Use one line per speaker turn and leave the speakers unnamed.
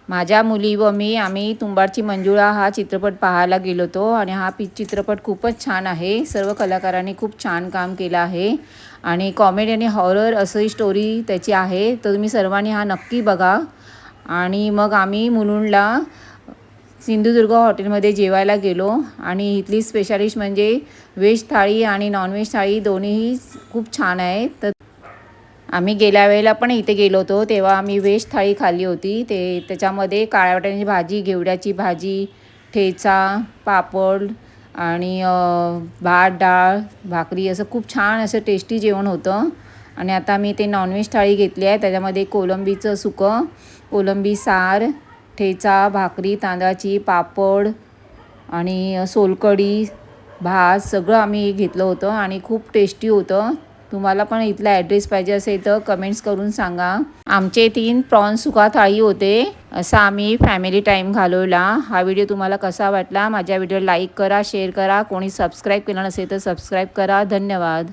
माझ्या मुली व मी आम्ही तुंबाडची मंजुळा हा चित्रपट पाहायला गेलो होतो आणि हा चित्रपट खूपच छान आहे. सर्व कलाकारांनी खूप छान काम केलं आहे आणि कॉमेडी आणि हॉरर अशी स्टोरी त्याची आहे. तर तुम्ही सर्वांनी हा नक्की बघा. आणि मग आम्ही मुलुंडला सिंधुदुर्ग हॉटेलमध्ये जेवायला गेलो आणि इथली स्पेशालिस्ट म्हणजे व्हेज थाळी आणि नॉनव्हेज थाळी दोन्हीही खूप छान आहे. तर आम्ही गेल्या वेळेला पण इथे गेलो होतो तेव्हा आम्ही व्हेज थाळी खाल्ली होती. त्याच्यामध्ये काळ्या वाटाण्याची भाजी, घेवड्याची भाजी, ठेचा, पापड आणि भात, डाळ, भाकरी असं खूप छान असं टेस्टी जेवण होतं. आणि आता मी ते नॉनव्हेज थाळी घेतली आहे. त्याच्यामध्ये कोलंबीचं सुकं, कोलंबी सार, ठेचा, भाकरी तांदळाची, पापड आणि सोलकढी, भात सगळं आम्ही घेतलं होतं आणि खूप टेस्टी होतं. तुम्हाला पण इथला ॲड्रेस पाहिजे असेल तर कमेंट्स करून सांगा. आमचे 3 प्रॉन्स सुका थाळी होते. असा आम्ही फॅमिली टाईम घालवला. हा व्हिडिओ तुम्हाला कसा वाटला? माझ्या व्हिडिओ लाईक करा, शेअर करा. कोणी सबस्क्राईब केलं नसेल तर सबस्क्राईब करा. धन्यवाद.